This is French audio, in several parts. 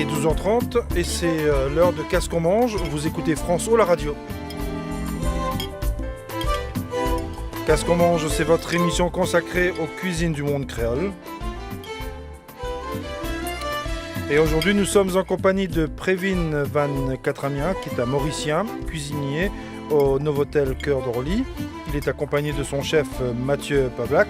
est 12h30 et c'est l'heure de Qu'est-ce qu'on mange. Vous écoutez France O, la radio. Qu'est-ce qu'on mange, c'est votre émission consacrée aux cuisines du monde créole. Et aujourd'hui, nous sommes en compagnie de Prévin Van Katramia, qui est un Mauricien, cuisinier au Novotel Cœur d'Orly. Il est accompagné de son chef Mathieu Pavlak.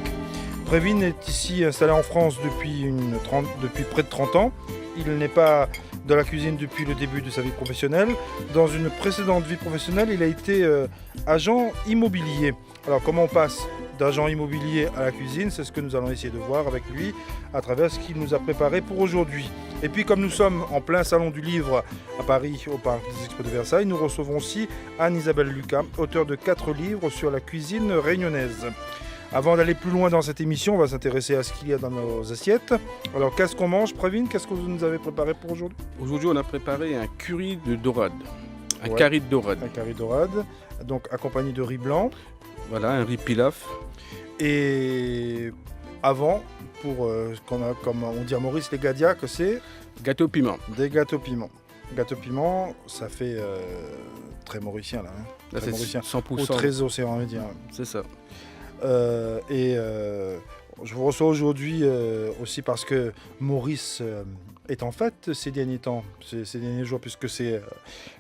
Prévin est ici installé en France depuis près de 30 ans. Il n'est pas dans la cuisine depuis le début de sa vie professionnelle. Dans une précédente vie professionnelle, il a été agent immobilier. Alors comment on passe d'agent immobilier à la cuisine, c'est ce que nous allons essayer de voir avec lui à travers ce qu'il nous a préparé pour aujourd'hui. Et puis comme nous sommes en plein salon du livre à Paris, au Parc des Expos de Versailles, nous recevons aussi Anne-Isabelle Lucas, auteure de 4 livres sur la cuisine réunionnaise. Avant d'aller plus loin dans cette émission, on va s'intéresser à ce qu'il y a dans nos assiettes. Alors qu'est-ce qu'on mange, Prévin? Qu'est-ce que vous nous avez préparé pour aujourd'hui? Aujourd'hui, on a préparé un curry de dorade, un curry de dorade. Un curry de dorade, donc accompagné de riz blanc. Voilà, un riz pilaf. Et avant, pour comme on dit à Maurice, les gadias, que c'est gâteau piment. Des gâteaux piment. Gâteau piment, ça fait très mauricien là. Là très c'est mauricien. 100%. Ou très océan Indien. C'est ça. Je vous reçois aujourd'hui aussi parce que Maurice est en fête ces derniers temps, ces derniers jours, puisque c'est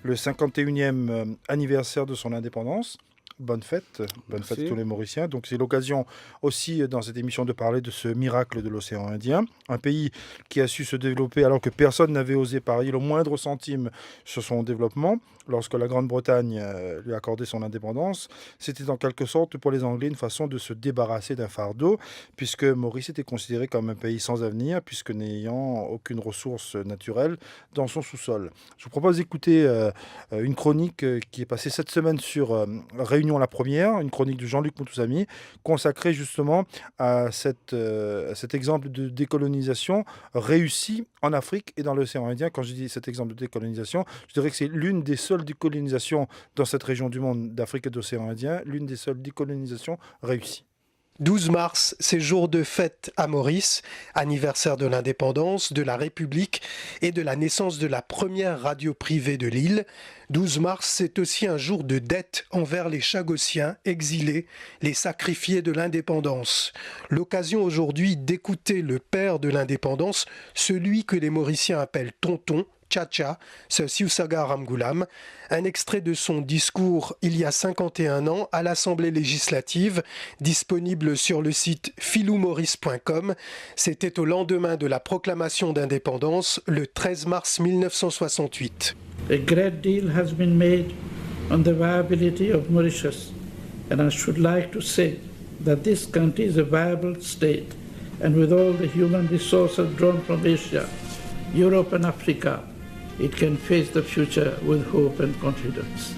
le 51e anniversaire de son indépendance. Bonne fête à tous les Mauriciens. Donc c'est l'occasion aussi dans cette émission de parler de ce miracle de l'océan Indien, un pays qui a su se développer alors que personne n'avait osé parier le moindre centime sur son développement. Lorsque la Grande-Bretagne lui a accordé son indépendance, c'était en quelque sorte pour les Anglais une façon de se débarrasser d'un fardeau, puisque Maurice était considéré comme un pays sans avenir, puisque n'ayant aucune ressource naturelle dans son sous-sol. Je vous propose d'écouter une chronique qui est passée cette semaine sur Réunion la première, une chronique de Jean-Luc Moutoussamy, consacrée justement à cet exemple de décolonisation réussie en Afrique et dans l'océan Indien. Quand je dis cet exemple de décolonisation, je dirais que c'est l'une des seules décolonisations dans cette région du monde d'Afrique et d'océan Indien, l'une des seules décolonisations réussies. 12 mars, c'est jour de fête à Maurice, anniversaire de l'indépendance, de la République et de la naissance de la première radio privée de l'île. 12 mars, c'est aussi un jour de dette envers les Chagossiens exilés, les sacrifiés de l'indépendance. L'occasion aujourd'hui d'écouter le père de l'indépendance, celui que les Mauriciens appellent Tonton, Tcha-Tcha, ce Siusaga Ramgoolam, un extrait de son discours il y a 51 ans à l'Assemblée législative, disponible sur le site filoumaurice.com. C'était au lendemain de la proclamation d'indépendance, le 13 mars 1968. A great deal has been made on the viability of Mauritius, and I should like to say that this country is a viable state, and with all the human resources drawn from Asia, Europe and Africa, it can face the future with hope and confidence.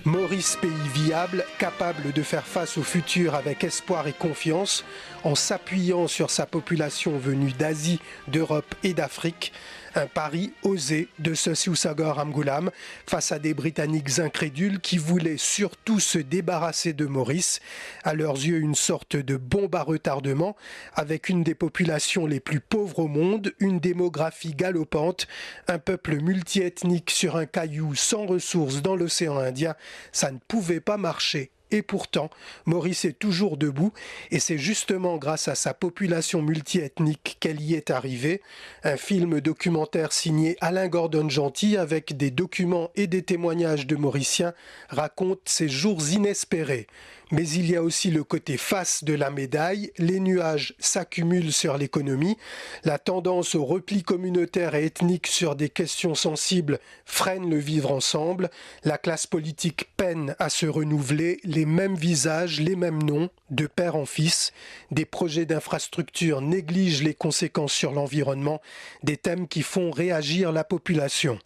Maurice, pays viable, capable de faire face au futur avec espoir et confiance, en s'appuyant sur sa population venue d'Asie, d'Europe et d'Afrique. Un pari osé de ce Siusaga Ramgoolam face à des Britanniques incrédules qui voulaient surtout se débarrasser de Maurice. À leurs yeux, une sorte de bombe à retardement avec une des populations les plus pauvres au monde, une démographie galopante, un peuple multiethnique sur un caillou sans ressources dans l'océan Indien. Ça ne pouvait pas marcher. Et pourtant, Maurice est toujours debout et c'est justement grâce à sa population multiethnique qu'elle y est arrivée. Un film documentaire signé Alain Gordon-Gentil avec des documents et des témoignages de Mauriciens raconte ces jours inespérés. Mais il y a aussi le côté face de la médaille, les nuages s'accumulent sur l'économie, la tendance au repli communautaire et ethnique sur des questions sensibles freine le vivre ensemble, la classe politique peine à se renouveler, les mêmes visages, les mêmes noms, de père en fils, des projets d'infrastructure négligent les conséquences sur l'environnement, des thèmes qui font réagir la population.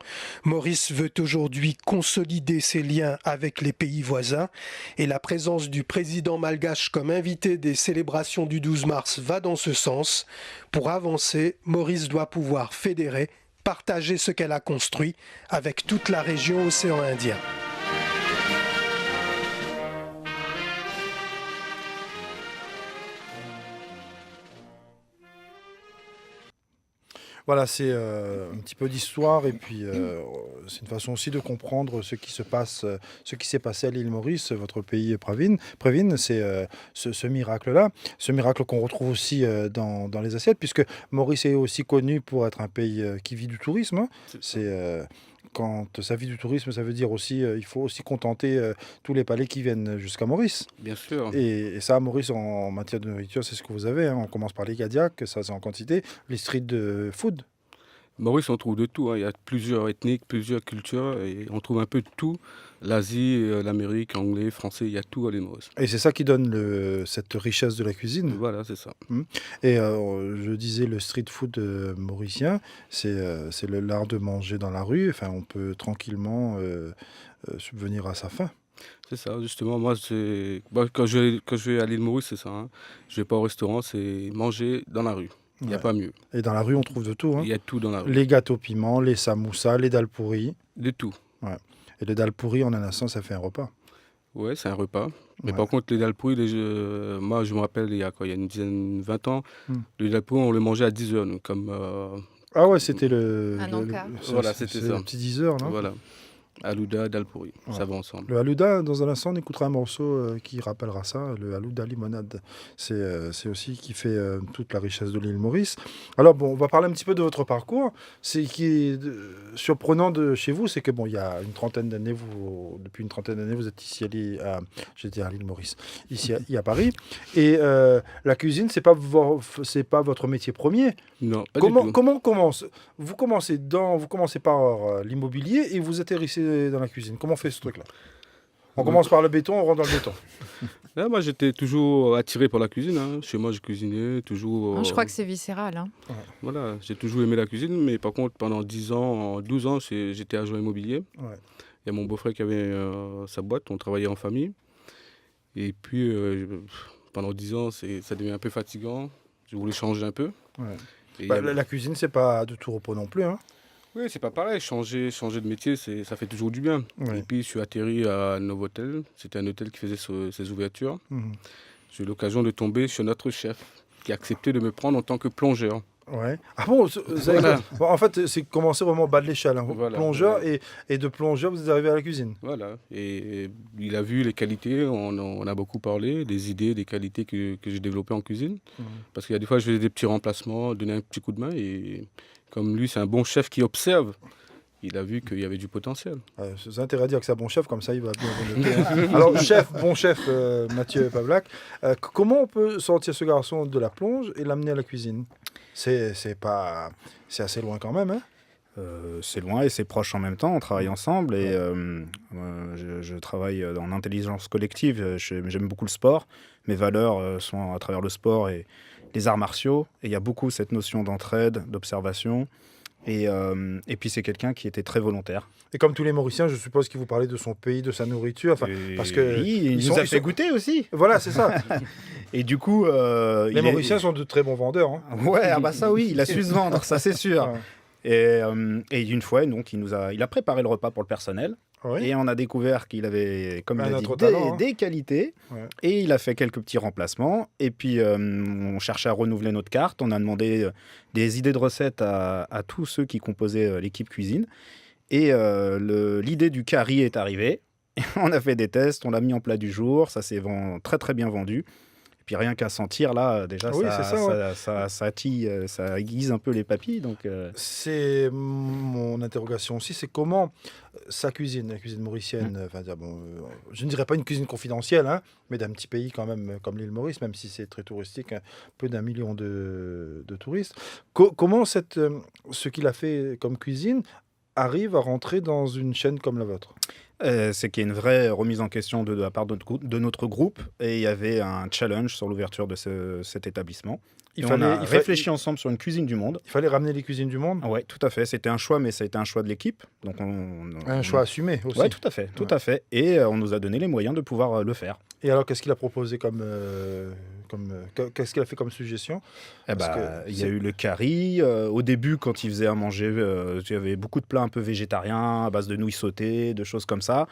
Maurice veut aujourd'hui consolider ses liens avec les pays voisins et la présence du président malgache comme invité des célébrations du 12 mars va dans ce sens. Pour avancer, Maurice doit pouvoir fédérer, partager ce qu'elle a construit avec toute la région océan Indien. Voilà, c'est un petit peu d'histoire et puis c'est une façon aussi de comprendre ce qui se passe, ce qui s'est passé à l'île Maurice, votre pays Prévine, c'est ce miracle-là, ce miracle qu'on retrouve aussi dans les assiettes, puisque Maurice est aussi connu pour être un pays qui vit du tourisme, hein. C'est quand ça vit du tourisme, ça veut dire aussi il faut aussi contenter tous les palais qui viennent jusqu'à Maurice. Bien sûr. Et ça, à Maurice, en matière de nourriture, c'est ce que vous avez, hein. On commence par les gadiacs, ça c'est en quantité, les street food. Maurice, on trouve de tout, hein. Il y a plusieurs ethniques, plusieurs cultures, et on trouve un peu de tout. L'Asie, l'Amérique, anglais, français, il y a tout à l'île Maurice. Et c'est ça qui donne cette richesse de la cuisine. Voilà, c'est ça. Et je disais, le street food mauricien, c'est l'art de manger dans la rue. Enfin, on peut tranquillement subvenir à sa faim. C'est ça, justement. Moi, quand je vais à l'île Maurice, c'est ça, hein. Je vais pas au restaurant, c'est manger dans la rue. Il n'y a Ouais. pas mieux. Et dans la rue, on trouve de tout, hein. Il y a tout dans la rue. Les gâteaux piments, les samoussas, les dalles pourries. De tout. Et les dalles pourries, en un instant, ça fait un repas. Ouais, c'est un repas. Mais Ouais. par contre, les dalles pourries, moi, je me rappelle, il y a une dizaine, 20 ans, les dalles pourries, on les mangeait à 10 heures. Donc, comme, Ah ouais, c'était Un encas. Voilà, c'était ça. le petit 10 heures, non? voilà. Alouda, dalles pourries, Ouais. ça va ensemble. Le Halouda, dans un instant, on écoutera un morceau qui rappellera ça, le Halouda limonade. C'est aussi qui fait toute la richesse de l'île Maurice. Alors bon, on va parler un petit peu de votre parcours. C'est qui est surprenant de chez vous, c'est que bon, il y a une trentaine d'années, depuis une trentaine d'années, vous êtes ici à l'île Maurice, ici à Paris. Et la cuisine, c'est pas votre métier premier. Non, pas du tout. Comment on commence? Vous commencez par l'immobilier et vous atterrissez dans la cuisine. Comment on fait ce truc-là? On commence par le béton, on rentre dans le béton. Là, moi, j'étais toujours attiré par la cuisine, hein. Chez moi, je cuisinais toujours. Je crois que c'est viscéral. Hein. Voilà, j'ai toujours aimé la cuisine, mais par contre, pendant 12 ans, j'étais agent immobilier. Ouais. Il y a mon beau-frère qui avait sa boîte, on travaillait en famille. Et puis, pendant 10 ans, ça devient un peu fatigant. Je voulais changer un peu. Ouais. Et Bah, la cuisine, c'est pas de tout repos non plus, hein. Oui, c'est pas pareil. Changer de métier, ça fait toujours du bien. Ouais. Et puis, je suis atterri à Novotel. C'était un hôtel qui faisait ses ouvertures. Mhm. J'ai eu l'occasion de tomber sur notre chef qui a accepté de me prendre en tant que plongeur. Ouais. Ah bon, vous avez- Voilà. bon, en fait, c'est commencé vraiment au bas de l'échelle, hein. Voilà. Plongeur, Voilà. et de plongeur, vous êtes arrivé à la cuisine. Voilà. Et il a vu les qualités, on a beaucoup parlé, des idées, des qualités que j'ai développées en cuisine. Mhm. Parce qu'il y a des fois, je faisais des petits remplacements, donner un petit coup de main. Et comme lui, c'est un bon chef qui observe, il a vu qu'il y avait du potentiel. C'est intérêt à dire que c'est un bon chef, comme ça il va bien vous noter, hein. Alors, bon chef, Mathieu Pavlak, comment on peut sortir ce garçon de la plonge et l'amener à la cuisine? C'est assez loin quand même, hein. C'est loin et c'est proche en même temps, on travaille ensemble et je travaille en intelligence collective, j'aime beaucoup le sport, mes valeurs sont à travers le sport et les arts martiaux, et il y a beaucoup cette notion d'entraide, d'observation, et puis c'est quelqu'un qui était très volontaire. Et comme tous les Mauriciens, je suppose qu'il vous parlait de son pays, de sa nourriture, enfin, Et parce que oui, il ils nous a ils fait goûter aussi. Voilà, c'est ça. Et du coup, Les Mauriciens sont de très bons vendeurs, hein. Ouais, ah bah ça oui, il a su se vendre, ça c'est sûr. Ouais. Et une fois, donc, il a préparé le repas pour le personnel. Oui. Et on a découvert qu'il avait, comme Un il a dit, autre talent, hein. des qualités. Ouais. Et il a fait quelques petits remplacements. Et puis, on cherchait à renouveler notre carte. On a demandé des idées de recettes à tous ceux qui composaient l'équipe cuisine. Et l'idée du curry est arrivée. On a fait des tests, on l'a mis en plat du jour. Ça s'est très, très bien vendu. Et puis, rien qu'à sentir, là, déjà, Oui, c'est ça, ouais. ça aiguise un peu les papilles. Donc, C'est mon interrogation aussi, c'est comment sa cuisine, la cuisine mauricienne, enfin, je ne dirais pas une cuisine confidentielle, hein, mais d'un petit pays quand même comme l'île Maurice, même si c'est très touristique, peu d'1 million de touristes. Comment ce qu'il a fait comme cuisine arrive à rentrer dans une chaîne comme la vôtre? c'est qu'il y a une vraie remise en question de la part de notre groupe et il y avait un challenge sur l'ouverture de cet établissement. Il On a réfléchi ensemble sur une cuisine du monde. Il fallait ramener les cuisines du monde. Oui, tout à fait. C'était un choix, mais ça a été un choix de l'équipe. Donc Un choix assumé aussi. Oui, tout à fait. Tout à fait. Et on nous a donné les moyens de pouvoir le faire. Et alors, qu'est-ce qu'il a proposé qu'est-ce qu'il a fait comme suggestion? Eh Parce bah, que il y c'est- a eu le curry. Au début, quand il faisait à manger, il y avait beaucoup de plats un peu végétariens, à base de nouilles sautées, de choses comme ça.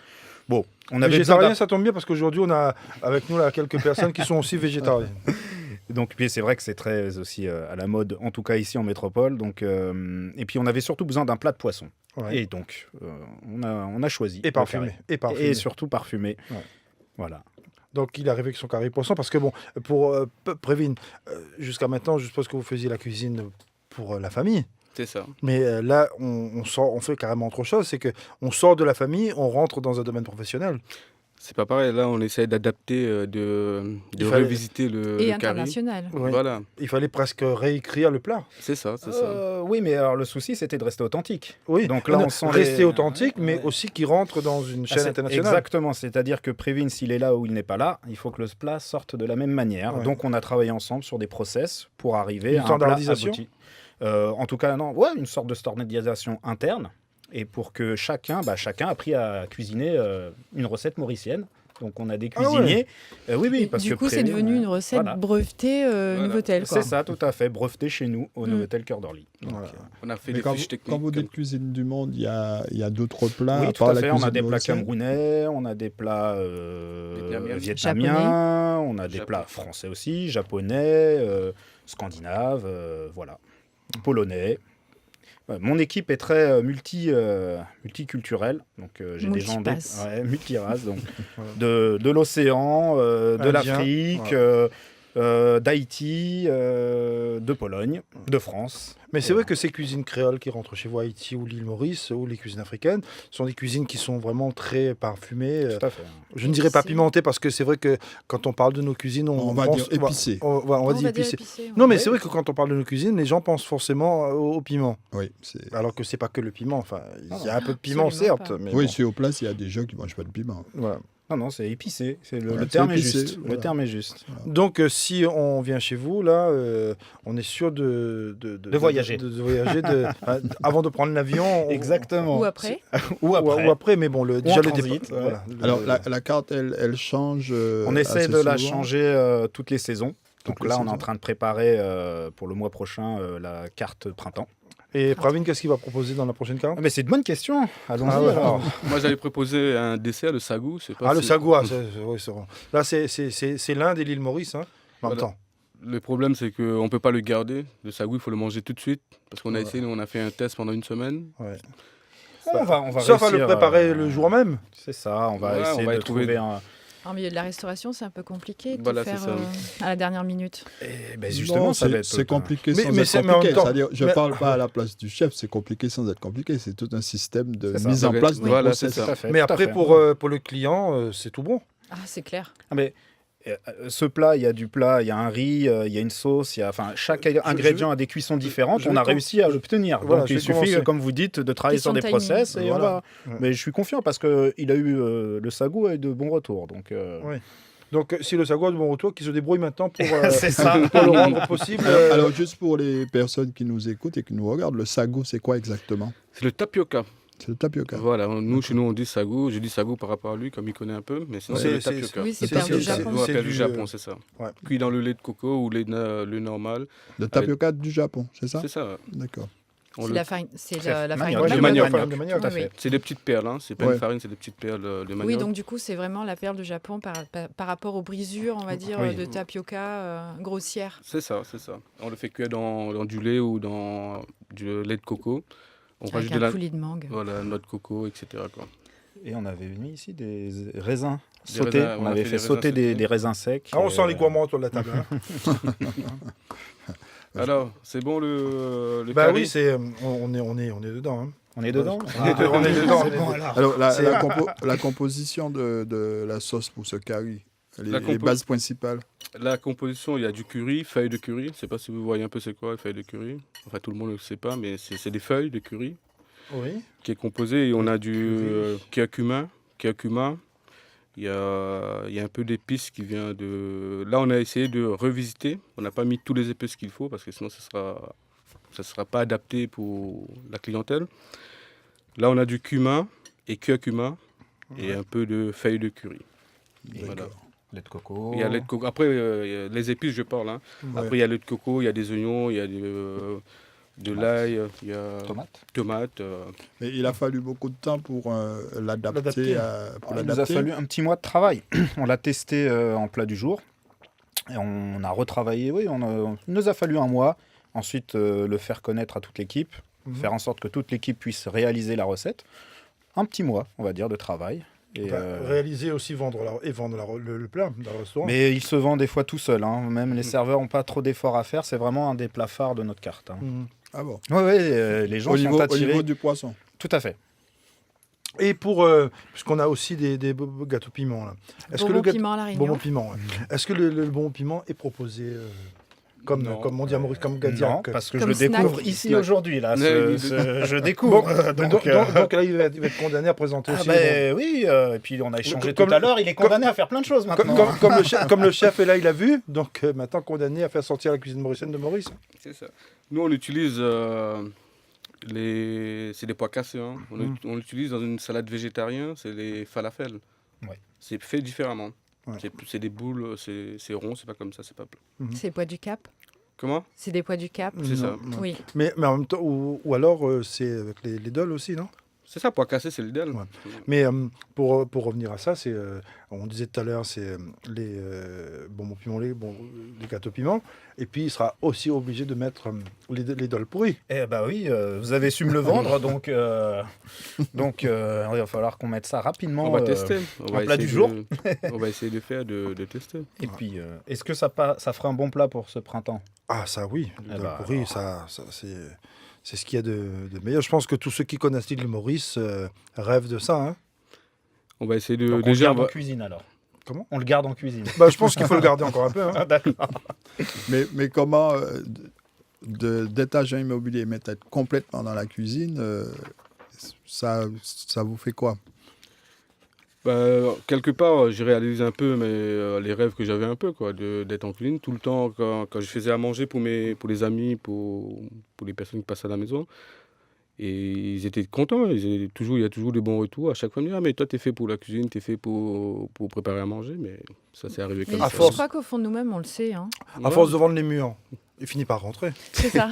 Bon, on avait besoin Végétarien, ça tombe bien parce qu'aujourd'hui, on a avec nous là quelques personnes qui sont aussi végétariennes. Donc, puis c'est vrai que c'est très aussi à la mode, en tout cas ici en métropole. Donc, et puis on avait surtout besoin d'un plat de poisson. Ouais. Et donc, on a choisi. Et parfumé. Et surtout parfumé. Ouais. Voilà. Donc il arrive avec son carré poisson parce que bon, pour Prévin, jusqu'à maintenant, je suppose que vous faisiez la cuisine pour la famille. C'est ça. Mais là, on fait carrément autre chose. C'est que on sort de la famille, on rentre dans un domaine professionnel. C'est pas pareil. Là, on essaie d'adapter, de Il fallait- revisiter le Et curry. international. Ouais. Voilà, Il fallait presque réécrire le plat. c'est ça, c'est ça. Oui, mais alors le souci, c'était de rester authentique. Oui. Donc là, on sent rester les- authentique, mais Ouais. aussi qui rentre dans une chaîne C'est- internationale. Exactement, c'est-à-dire que Prévin, s'il est là ou il n'est pas là, il faut que le plat sorte de la même manière. Ouais. Donc on a travaillé ensemble sur des process pour arriver Une à un plat standardisation abouti. En tout cas, non, ouais, une sorte de standardisation interne. Et pour que chacun a appris à cuisiner une recette mauricienne. Donc on a des Ah ouais. cuisiniers. Oui, parce Du que coup, c'est Prévin, devenu une recette voilà. brevetée Voilà. Novotel. C'est ça, tout à fait, breveté chez nous au Mm. Novotel Cœur d'Orly. Donc, Voilà. On a fait Mais des quand fiches vous, techniques. quand vous dites cuisine du monde, il y a d'autres plats oui, à tout part à la fait. On a cuisine des plats mauricienne camerounais, on a des plats vietnamiens, on a des Japon. plats français aussi, japonais, scandinaves, voilà, polonais. Mon équipe est très multiculturelle, donc j'ai des gens Multipasse. multiraces, donc de l'océan, de Indien, l'Afrique, d'Haïti, de Pologne, de France. Mais c'est vrai que ces cuisines créoles qui rentrent chez vous à Haïti ou l'île Maurice ou les cuisines africaines sont des cuisines qui sont vraiment très parfumées. Tout à fait. Je ne dirais pas Épicées. pimentées parce que c'est vrai que quand on parle de nos cuisines, On va pense- dire épicées. On va dire épicées. épicé. Non, mais c'est vrai que quand on parle de nos cuisines, les gens pensent forcément au piment. Oui, c'est... Alors que c'est pas que le piment. Enfin, il y a un peu de piment, Absolument certes. pas. Mais oui, bon, sur place, il y a des gens qui ne mangent pas de piment. voilà. Non, c'est épicé. Le Ouais, terme c'est est épicé, juste. voilà. Le terme est juste. Donc, si on vient chez vous, là, on est sûr de voyager. de voyager avant de prendre l'avion. Ou après. Ou après. Ou après, mais bon, déjà en le transit, départ. ouais. Voilà. Alors, la carte, elle change On essaie assez de la souvent. changer toutes les saisons. Donc Toutes les là, on est saisons. en train de préparer pour le mois prochain la carte printemps. Et Pravin, qu'est-ce qu'il va proposer dans la prochaine carte Ah, mais c'est de bonnes questions. Allons-y. Ah ouais. alors. Moi, j'avais proposé un dessert, le sagou. Je sais pas Le si- sagou, ouais, c'est bon. Là, c'est l'Inde et l'île Maurice, hein, en même Voilà. temps. Le problème, c'est qu'on ne peut pas le garder. Le sagou, il faut le manger tout de suite. Parce qu'on a Ouais. essayé, on a fait un test pendant une semaine. Ouais. On va Sauf à le réussir, préparer le jour même. C'est ça. On va Ouais, essayer on va de trouver- trouver un. En milieu de la restauration, c'est un peu compliqué de Voilà, faire c'est ça. à la dernière minute. Et ben justement, Non, ça va être. c'est compliqué Mais- sans mais être c'est- mais en compliqué. même temps- C'est-à-dire, je mais- parle pas à la place du chef, c'est compliqué sans être compliqué. C'est tout un système de C'est ça. mise en place de Voilà, process. c'est ça. Tout à fait, Mais tout à après, fait. pour le client, c'est tout bon. Ah, c'est clair. Ah, mais ce plat, il y a du plat, il y a un riz, il y a une sauce, enfin chaque ingrédient a des cuissons différentes. je On vais a com- réussi à l'obtenir. Voilà, Donc je il vais suffit, commencer. comme vous dites, de travailler sur Question des de timing. process et Voilà. on va. Ouais. Mais je suis confiant parce que il a eu le sagou a eu de bons retours. Donc Ouais. Donc, si le sagou a de bon retour, qu'il se débrouille maintenant pour, c'est ça. pour le rendre possible. Alors, juste pour les personnes qui nous écoutent et qui nous regardent, le sagou, c'est quoi exactement? C'est le tapioca. C'est le tapioca. Voilà, nous, chez nous, on dit sagou. Je dis sagou par rapport à lui, comme il connaît un peu. Mais sinon, Ouais. c'est le C'est- tapioca. Oui, c'est C'est- perle du c'est- Japon. Nous, on c'est appelle du du, Japon, c'est ça. ouais. Cuit dans le lait de coco ou le normal. Le tapioca du Japon, c'est ça? C'est ça. Ouais. D'accord. On C'est le- la farine, c'est C'est la farine manioc. de Du manioc. manioc. de manioc. Tout à Oui, fait. C'est des petites perles, hein. C'est pas Ouais. une farine, c'est des petites perles de manioc. Oui, donc du coup, c'est vraiment la perle du Japon par rapport aux brisures, on va dire, Oui. de tapioca grossière. C'est ça, c'est ça. On le fait cuire dans du lait ou dans du lait de coco. On Avec rajoute un de la coulis de mangue. voilà, noix de coco, etc. quoi. Et on avait mis ici des raisins Des sautés. raisins, on on a avait fait fait des sauter raisins des sautés. raisins secs. Ah, on sent les gourmands autour de la table. hein. Alors, c'est bon le Bah curry oui, on est dedans. hein. On est dedans. On est dedans. On est dedans. C'est bon alors. Alors, C'est- la composition de la sauce pour ce curry, les La compo- bases principales. La composition, il y a du curry, feuilles de curry. Je sais pas si vous voyez un peu c'est quoi les feuilles de curry. Enfin, tout le monde ne le sait pas, mais c'est des feuilles de curry Oui. qui est composé. Et on a du Curry. curcuma. Il y a un peu d'épices qui vient de... Là, on a essayé de revisiter. On n'a pas mis tous les épices qu'il faut parce que sinon, ça sera pas adapté pour la clientèle. Là, on a du cumin et curcuma et un peu de feuilles de curry. Voilà. Lait de coco. Il y a lait de coco. Après, il y a les épices, je parle. Hein. Ouais. Après, il y a lait de coco, il y a des oignons, il y a de l'ail, il y a Tomate. tomates. Mais il a fallu beaucoup de temps pour L'adapter. l'adapter. Il nous a fallu un petit mois de travail. On l'a testé en plat du jour. Et on a retravaillé, oui, il nous a fallu un mois. Ensuite, le faire connaître à toute l'équipe, faire en sorte que toute l'équipe puisse réaliser la recette. Un petit mois, on va dire, de travail. Et, réaliser aussi, vendre le plat dans le restaurant. Mais il se vend des fois tout seul. Hein. Même les serveurs n'ont pas trop d'efforts à faire. C'est vraiment un des plats phares de notre carte. Hein. Ah bon? Oui, les gens sont Au attirés. niveau du poisson. Tout à fait. Et puisqu'on a aussi des gâteaux piment là. Bonbon piment à la Réunion. Bonbon piment, ouais. Est-ce que le bonbon piment est proposé comme on dit à Maurice, comme Gadiac? Non, parce que Comme je le découvre snack. ici aujourd'hui. Là, Ouais, je découvre. Donc là, il va être condamné à présenter aussi. Oui, et puis on a échangé Comme- tout à l'heure. Il est condamné à faire plein de choses maintenant. Comme le chef est là, il a vu, donc maintenant condamné à faire sortir la cuisine mauricienne de Maurice. C'est ça. Nous, on utilise c'est des pois cassés. Hein. On l'utilise dans une salade végétarienne, c'est les falafels. Ouais. C'est fait différemment. Ouais. C'est des boules, c'est rond, c'est pas comme ça, c'est pas plat. C'est des pois du Cap. Comment? C'est des pois du Cap. C'est ça. Non. Oui. Mais en même temps, ou alors c'est avec les dols aussi, non? C'est ça, pois cassés, c'est l'idéal. Ouais. Mais pour revenir à ça, on disait tout à l'heure, c'est les bonbons piment, les gâteaux piment, et puis il sera aussi obligé de mettre les dols pourris. Eh bah oui, vous avez su me le vendre, donc il va falloir qu'on mette ça rapidement. On va tester. un plat du jour. On va essayer de tester. Et puis, est-ce que ça fera un bon plat pour ce printemps? Ah ça oui, le Eh dol bah, pourri, alors. ça c'est ce qu'il y a de meilleur. Je pense que tous ceux qui connaissent l'île Maurice rêvent de ça. Hein. On va essayer de. Donc, on le Déjà, garde en cuisine alors. Comment? On le garde en cuisine. Bah, je pense qu'il faut le garder encore un peu. Hein. Ah, d'accord. Mais comment d'être agent immobilier, mais être complètement dans la cuisine, ça vous fait quoi? quelque part, j'ai réalisé un peu les rêves que j'avais un peu, quoi, d'être en cuisine tout le temps quand je faisais à manger pour les amis, pour les personnes qui passaient à la maison. Et ils étaient contents, il y a toujours des bons retours. À chaque fois, ils me disaient, ah, mais toi, t'es fait pour la cuisine, t'es fait pour préparer à manger, mais ça s'est arrivé Mais comme À ça. je force. crois qu'au fond de nous-mêmes, on le sait. Hein. À force de vendre les murs, il finit par rentrer. C'est ça.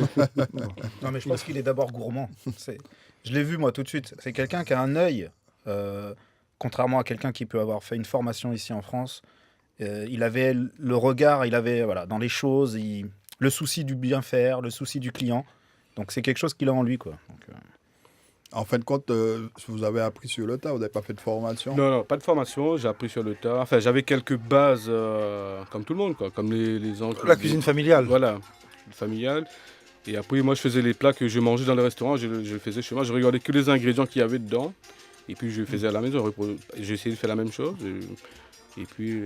Non, mais je pense qu'il est d'abord gourmand. Je l'ai vu, moi, tout de suite. C'est quelqu'un qui a un œil, contrairement à quelqu'un qui peut avoir fait une formation ici en France. Il avait le regard, dans les choses, le souci du bien faire, le souci du client. Donc, c'est quelque chose qu'il a en lui, quoi. Donc, En fin de compte, vous avez appris sur le tas, vous n'avez pas fait de formation? Non, pas de formation, j'ai appris sur le tas. Enfin, j'avais quelques bases, comme tout le monde, quoi, comme les oncles. La cuisine familiale. Voilà, familiale. Et après, moi, je faisais les plats que je mangeais dans le restaurant, je le faisais chez moi. Je regardais que les ingrédients qu'il y avait dedans. Et puis, je le faisais à la maison. J'ai essayé de faire la même chose. Et puis,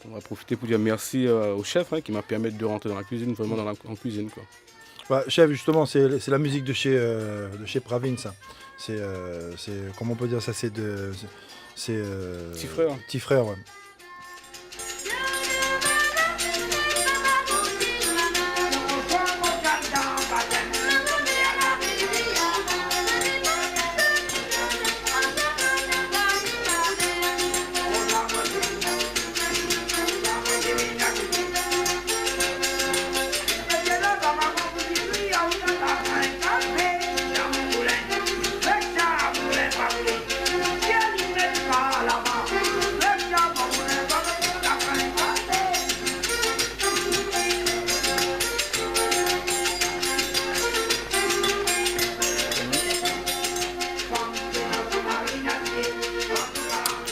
on va profiter pour dire merci au chef qui m'a permis de rentrer dans la cuisine, vraiment en cuisine, quoi. Bah, chef, justement, c'est la musique de chez Pravin, ça. C'est comment on peut dire ça? C'est Petit frère. Petit frère, ouais.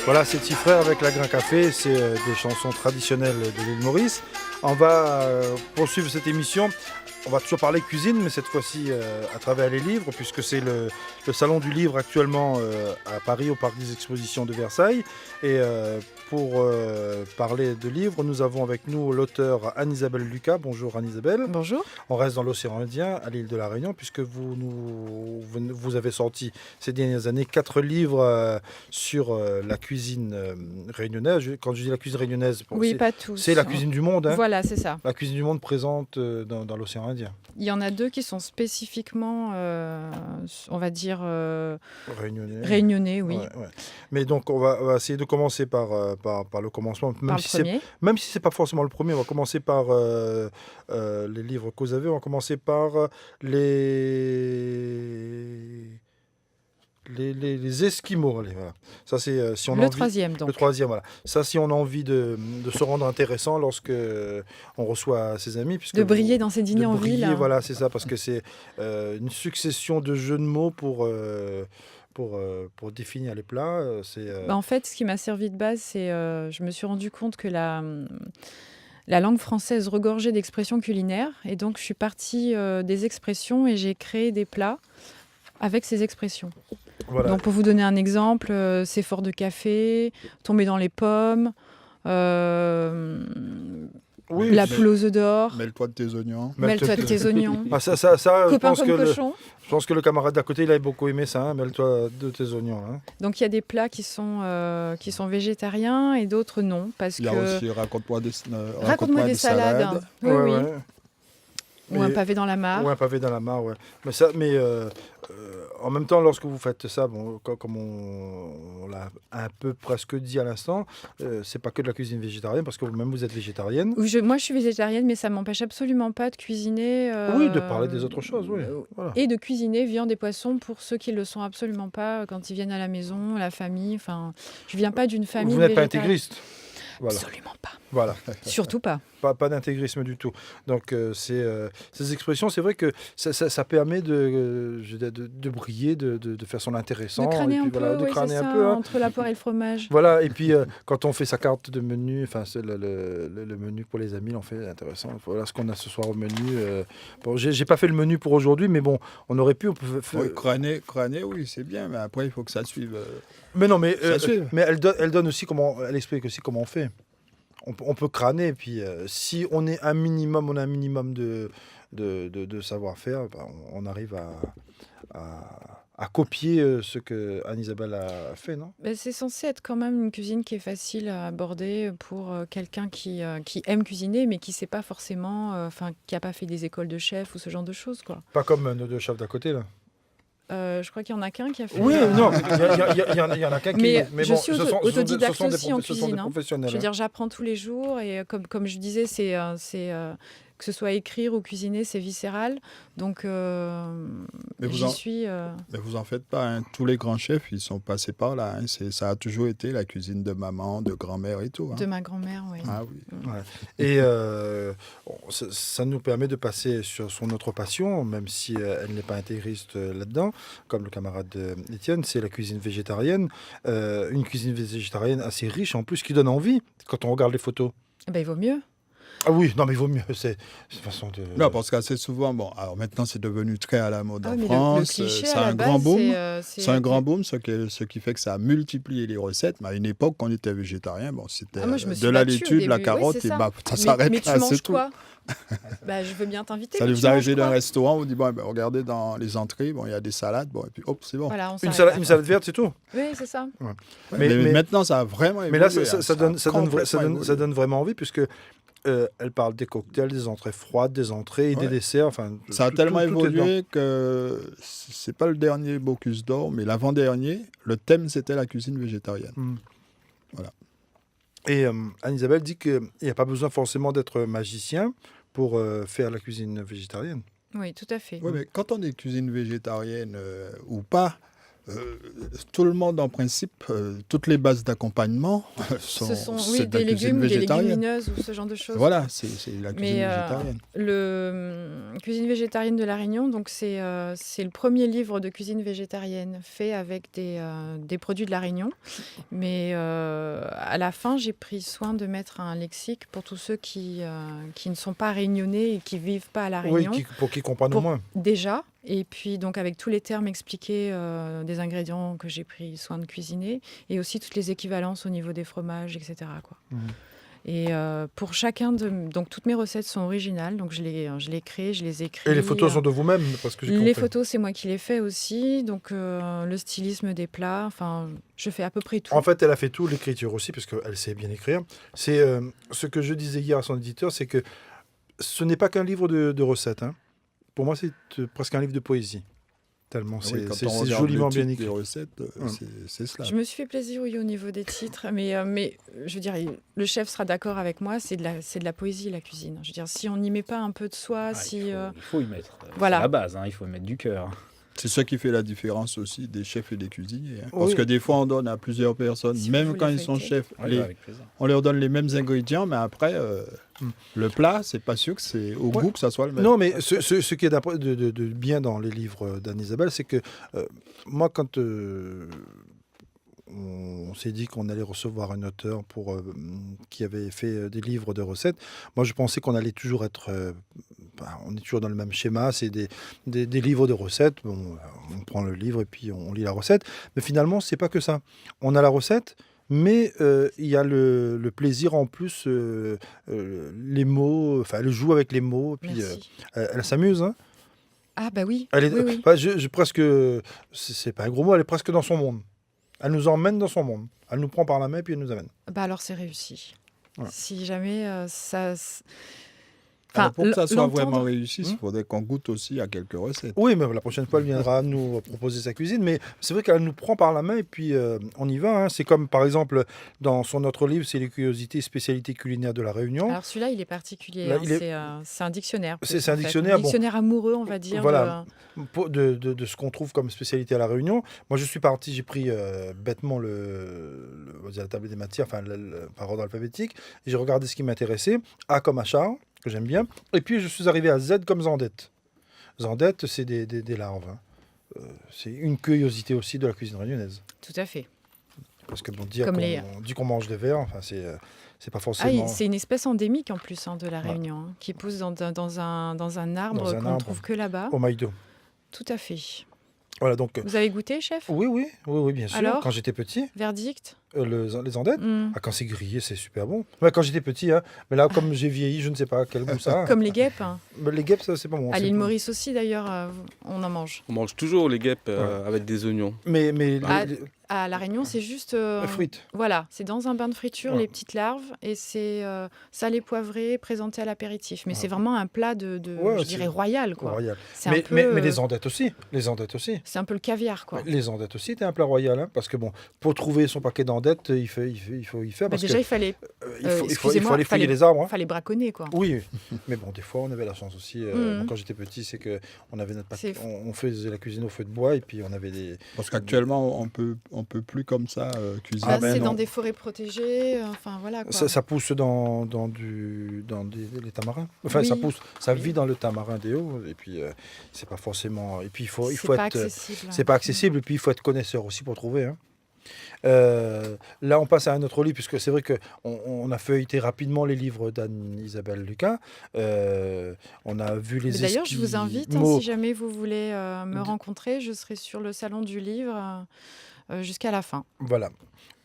Voilà, c'est Petit Frère avec la Grain Café, c'est des chansons traditionnelles de l'île Maurice. On va poursuivre cette émission. On va toujours parler cuisine, mais cette fois-ci à travers les livres, puisque c'est le salon du livre actuellement à Paris, au Parc des Expositions de Versailles. Et pour parler de livres, nous avons avec nous l'auteure Anne-Isabelle Lucas. Bonjour Anne-Isabelle. Bonjour. On reste dans l'océan Indien, à l'île de la Réunion, puisque vous avez sorti ces dernières années 4 livres sur la cuisine réunionnaise. Quand je dis la cuisine réunionnaise, Oui, pas tous. c'est la cuisine du monde. Hein. Voilà, c'est ça. La cuisine du monde présente dans l'océan Indien. Il y en a 2 qui sont spécifiquement, on va dire, réunionnais, oui. Ouais, ouais. Mais donc, on va essayer de commencer par le commencement. Par le premier. Même si ce n'est pas forcément le premier, on va commencer par les livres que vous avez. On va commencer par les les Esquimaux. Allez, voilà. Ça, c'est si on a Le envie- troisième, donc. Le troisième, voilà. Ça, si on a envie de se rendre intéressant lorsque on reçoit ses amis. Puisque De briller dans ces dîners en ville. Hein. Voilà, c'est ça, parce que c'est une succession de jeux de mots pour définir les plats. En fait, ce qui m'a servi de base, c'est je me suis rendu compte que la langue française regorgeait d'expressions culinaires. Et donc, je suis partie des expressions et j'ai créé des plats avec ces expressions. Voilà. Donc, pour vous donner un exemple, c'est fort de café, tomber dans les pommes, la poule aux œufs d'or, Mêle-toi de tes oignons. mêle-toi de tes oignons, Ah, ça, je copain pense comme cochon. je pense que le camarade d'à côté, il avait beaucoup aimé ça. Hein, mêle-toi de tes oignons. Hein. Donc, il y a des plats qui sont végétariens et d'autres non. Parce Il y a que... aussi raconte-moi des salades. Hein. Oui, Ouais, oui. ouais. Ou un pavé dans la mare. Ou un pavé dans la mare, ouais. Mais en même temps, lorsque vous faites ça, bon, comme on l'a un peu presque dit à l'instant, c'est pas que de la cuisine végétarienne, parce que vous-même vous êtes végétarienne. Moi, je suis végétarienne, mais ça m'empêche absolument pas de cuisiner. Oui, de parler des autres choses, oui. Voilà. Et de cuisiner viande et poisson pour ceux qui le sont absolument pas quand ils viennent à la maison, la famille. Enfin, je viens pas d'une famille. Vous n'êtes pas végétarienne. intégriste. Voilà. Absolument pas. Voilà. Surtout pas. Pas d'intégrisme du tout. Donc, ces expressions, c'est vrai que ça permet de briller, de faire son intéressant. De crâner et puis, un peu, voilà, de oui, crâner c'est un ça, peu. Hein. entre la poire et le fromage. Voilà, et puis quand on fait sa carte de menu, enfin c'est le menu pour les amis, on fait intéressant. Voilà ce qu'on a ce soir au menu. Bon, j'ai pas fait le menu pour aujourd'hui, mais bon, on aurait pu. Oui, crâner, oui, c'est bien, mais après, il faut que ça suive. Mais non, mais suive. elle donne aussi elle explique aussi comment on fait. On peut crâner, et puis si on a un minimum de savoir-faire, ben, on arrive à copier ce que Anne-Isabelle a fait, non? C'est censé être quand même une cuisine qui est facile à aborder pour quelqu'un qui aime cuisiner, mais qui sait pas forcément, qui n'a pas fait des écoles de chef ou ce genre de choses, quoi. Pas comme nos deux chefs d'à côté, là. Je crois qu'il y en a qu'un qui a fait. Oui, non, il y en a qu'un qui. Mais Mais je suis autodidacte ce sont aussi en ce sont des cuisine. Hein. professionnels. Je veux dire, j'apprends tous les jours et comme je disais, c'est que ce soit écrire ou cuisiner, c'est viscéral. Donc, j'y suis. Mais vous en faites pas. Hein. Tous les grands chefs, ils sont passés par là. Hein. Ça a toujours été la cuisine de maman, de grand-mère et tout. Hein. De ma grand-mère, oui. Ah oui. Ouais. Et ça nous permet de passer sur son autre passion, même si elle n'est pas intégriste là-dedans, comme le camarade Étienne, c'est la cuisine végétarienne. Une cuisine végétarienne assez riche, en plus, qui donne envie quand on regarde les photos. Il vaut mieux. Ah oui, non mais il vaut mieux, c'est une façon de... Non, parce qu'assez souvent, alors maintenant c'est devenu très à la mode en mais France, le cliché c'est à la un base, grand boom, c'est un grand boom, ce qui fait que ça a multiplié les recettes, mais à une époque, quand on était végétarien, c'était moi, je me suis de la battue au laitue, de la début. carotte, Oui, c'est et ça. ça s'arrête mais tu là, manges c'est tout. quoi? Je veux bien t'inviter. Ça mais vous tu arrive manges d'un quoi? restaurant, on dit, regardez dans les entrées, il y a des salades, et puis hop, c'est bon. Voilà, une salade verte, c'est tout. Oui, c'est ça. Ouais. Mais maintenant, ça a vraiment évolué. Mais là, ça complètement donne vraiment envie, puisque... elle parle des cocktails, des entrées froides, des entrées et des desserts. Enfin, ça a tellement évolué que c'est pas le dernier Bocuse d'Or, mais l'avant-dernier, le thème c'était la cuisine végétarienne. Voilà. Et Anne-Isabelle dit qu'il n'y a pas besoin forcément d'être magicien pour faire la cuisine végétarienne. Oui, tout à fait. Oui, mais quand on est cuisine végétarienne ou pas, tout le monde, en principe, toutes les bases d'accompagnement sont des légumes, des légumineuses ou ce genre de choses. Voilà, c'est la cuisine végétarienne. Cuisine végétarienne de La Réunion, donc c'est le premier livre de cuisine végétarienne fait avec des produits de La Réunion. Mais à la fin, j'ai pris soin de mettre un lexique pour tous ceux qui ne sont pas réunionnais et qui ne vivent pas à La Réunion. Oui, pour qu'ils comprennent au moins. Déjà. Et puis, donc, avec tous les termes expliqués des ingrédients que j'ai pris soin de cuisiner, et aussi toutes les équivalences au niveau des fromages, etc. quoi. Et pour chacun donc toutes mes recettes sont originales, donc je les crée, je les écris. Et les photos sont de vous-même, parce que j'ai compris. Les photos, c'est moi qui les fais aussi, donc le stylisme des plats, enfin, je fais à peu près tout. En fait, elle a fait tout, l'écriture aussi, parce qu'elle sait bien écrire. C'est ce que je disais hier à son éditeur, c'est que ce n'est pas qu'un livre de recettes, hein. Pour moi, c'est presque un livre de poésie. Tellement c'est joliment bien écrit. Les recettes, c'est cela. Je me suis fait plaisir, oui, au niveau des titres, mais je veux dire, le chef sera d'accord avec moi, c'est de la poésie, la cuisine. Je veux dire, si on n'y met pas un peu de soi, Il faut y mettre. Voilà. C'est la base, il faut y mettre du cœur. C'est ça qui fait la différence aussi des chefs et des cuisiniers. Parce Oui. que des fois, on donne à plusieurs personnes, Si vous même voulez quand ils sont feuilleter. chefs, Ouais, avec plaisir. on leur donne les mêmes ingrédients, mais après, le plat, c'est pas sûr que c'est au Ouais. goût que ça soit le même. Non, mais ce qui est de bien dans les livres d'Anne-Isabelle, c'est que moi, quand on s'est dit qu'on allait recevoir un auteur qui avait fait des livres de recettes, moi, je pensais qu'on allait toujours être... on est toujours dans le même schéma, c'est des livres de recettes. Bon, on prend le livre et puis on lit la recette. Mais finalement, c'est pas que ça. On a la recette, mais il y a le plaisir en plus, les mots, enfin, elle joue avec les mots, et puis Merci. elle s'amuse. Hein. Ah bah oui, Elle est, oui, oui. enfin, presque, c'est pas un gros mot, elle est presque dans son monde. Elle nous emmène dans son monde. Elle nous prend par la main et puis elle nous amène. Bah alors c'est réussi. Voilà. Si jamais ça... Alors, pour que ça soit l'entendre- vraiment réussi, il faudrait qu'on goûte aussi à quelques recettes. Oui, mais la prochaine fois, elle viendra nous proposer sa cuisine. Mais c'est vrai qu'elle nous prend par la main et puis on y va. Hein. C'est comme, par exemple, dans son autre livre, c'est les curiosités et spécialités culinaires de la Réunion. Alors celui-là, il est particulier. Là, hein. il est- C'est un dictionnaire. C'est plus, un en fait. dictionnaire, Un bon. dictionnaire amoureux, on va dire. Voilà. De ce qu'on trouve comme spécialité à la Réunion. Moi, je suis parti, j'ai pris bêtement la table des matières, enfin, par ordre alphabétique. Et j'ai regardé ce qui m'intéressait. A comme achar, que j'aime bien. Et puis, je suis arrivé à Z comme zandette. Zandette, c'est des larves. Hein. C'est une curiosité aussi de la cuisine réunionnaise. Tout à fait. Parce que bon, dire Comme on dit qu'on mange des vers, enfin, c'est pas Ah, forcément... c'est une espèce endémique en plus de la Ouais. Réunion, hein, qui pousse dans un arbre Dans un qu'on ne arbre. trouve que là-bas. Au maïdo. Tout à fait. Voilà, donc... Vous avez goûté, chef Oui, bien sûr. Alors Quand j'étais petit, Verdict les andettes, Hmm. ah, quand c'est grillé, c'est super bon. Ouais, quand j'étais petit, hein, mais là, comme j'ai vieilli, je ne sais pas quel goût ça a. Comme les guêpes. Hein. Mais les guêpes, ça, c'est pas bon. À c'est l'île pas- Maurice aussi, d'ailleurs, on en mange. On mange toujours les guêpes Ouais. avec des oignons. Mais Ah, À La Réunion, c'est juste... les frites. Voilà, c'est dans un bain de friture, Ouais. les petites larves, et c'est salé poivré, présenté à l'apéritif. Mais Ouais. c'est vraiment un plat Ouais, je c'est- dirais, royal, quoi. Royal. C'est un peu, Mais les andettes aussi. Les andettes aussi. c'est un peu le caviar, quoi. Les andettes aussi, t'es un plat royal. Hein, parce que bon, pour trouver son paquet d'andettes, il faut y faire. Bah, Parce déjà, que, il fallait il faut excusez-moi, aller fouiller fallait- les arbres. Hein. fallait braconner, quoi. Oui, mais bon, des fois, on avait la chance aussi. Mhm. Quand j'étais petit, c'est que on avait notre C'est- on faisait la cuisine au feu de bois et puis on avait des. Parce qu'actuellement, on peut plus comme ça cuisiner. Bah, ben c'est non. dans des forêts protégées, enfin voilà, quoi. Ça pousse dans les tamarins. Enfin, ça Oui. pousse, ça vit dans le tamarin des hauts. Et puis, c'est pas forcément. Et puis, il faut C'est être. pas accessible. C'est pas accessible. Et puis, il faut être connaisseur aussi pour trouver. Hein. Là, on passe à un autre livre, puisque c'est vrai qu'on a feuilleté rapidement les livres d'Anne-Isabelle Lucas. On a vu les Mais d'ailleurs, je vous invite, hein, Esquimaux. si jamais vous voulez me rencontrer, je serai sur le salon du livre jusqu'à la fin. Voilà.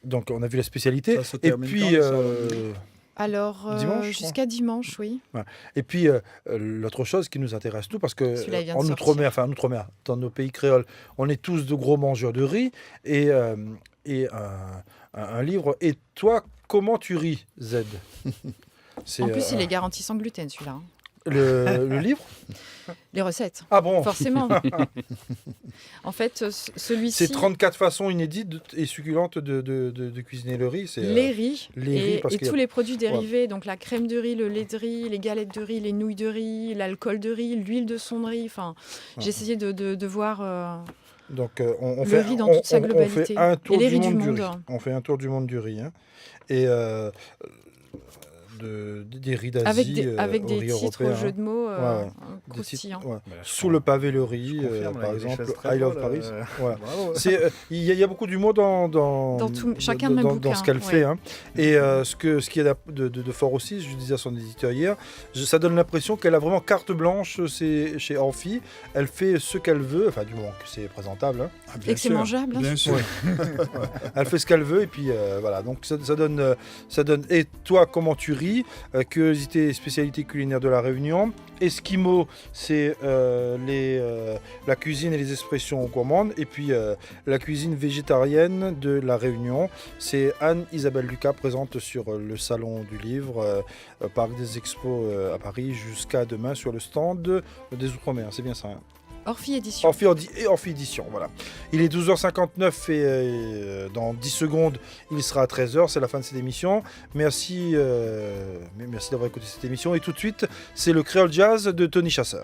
Donc, on a vu la spécialité. Ça se Et termine puis, quand, le salon Alors, Dimanche, je crois. jusqu'à dimanche, oui. Et puis, l'autre chose qui nous intéresse tout, parce que Celui-là, il vient de en sortir. Outre-mer, enfin en Outre-mer, dans nos pays créoles, on est tous de gros mangeurs de riz. Et un livre. Et toi, comment tu ris, Z C'est, En plus, il est garanti sans gluten, celui-là. hein. le livre. Les recettes, Ah bon. forcément. En fait, celui-ci, C'est 34 façons inédites et succulentes de cuisiner le riz. C'est, les riz les riz, et, parce et qu'il y a- tous les produits dérivés, donc la crème de riz, le lait de riz, les galettes de riz, les nouilles de riz, l'alcool de riz, l'huile de son de riz. Enfin, j'ai essayé de voir. Donc, on Le fait, riz dans toute sa on fait globalité. un tour Et les du riz du monde du monde. riz. On fait un tour du monde du riz. Hein. Et des riz d'Asie Avec au des riz titres européen. au jeu de mots Ouais. Des croustillants. titres, ouais. Bah, je Sous le pavé le je riz, confirme, là, par il y a des exemple, choses très I Love drôles, Paris. Ouais. Bravo. Il y a beaucoup d'humour dans chacun de mes dans bouquins, ce qu'elle ouais. fait. Hein. Et ce qui est de fort aussi, je disais à son éditeur hier, ça donne l'impression qu'elle a vraiment carte blanche chez Orphy. Elle fait ce qu'elle veut, enfin du moment que c'est présentable. Hein. Ah, bien Et que c'est sûr, mangeable. hein. Bien sûr. Elle fait ce qu'elle veut et puis voilà. Donc ça donne. Et toi, comment tu ris Curiosité et spécialité culinaire de la Réunion. Esquimaux, c'est la cuisine et les expressions gourmandes. Et puis la cuisine végétarienne de la Réunion, c'est Anne-Isabelle Lucas présente sur le salon du livre, Parc des Expos à Paris, jusqu'à demain sur le stand des Outre-mer. C'est bien ça. Hein. Orphy Édition. Orphy Édition, voilà. Il est 12h59 et dans 10 secondes, il sera à 13h. C'est la fin de cette émission. Merci d'avoir écouté cette émission. Et tout de suite, c'est le Créole Jazz de Tony Chasseur.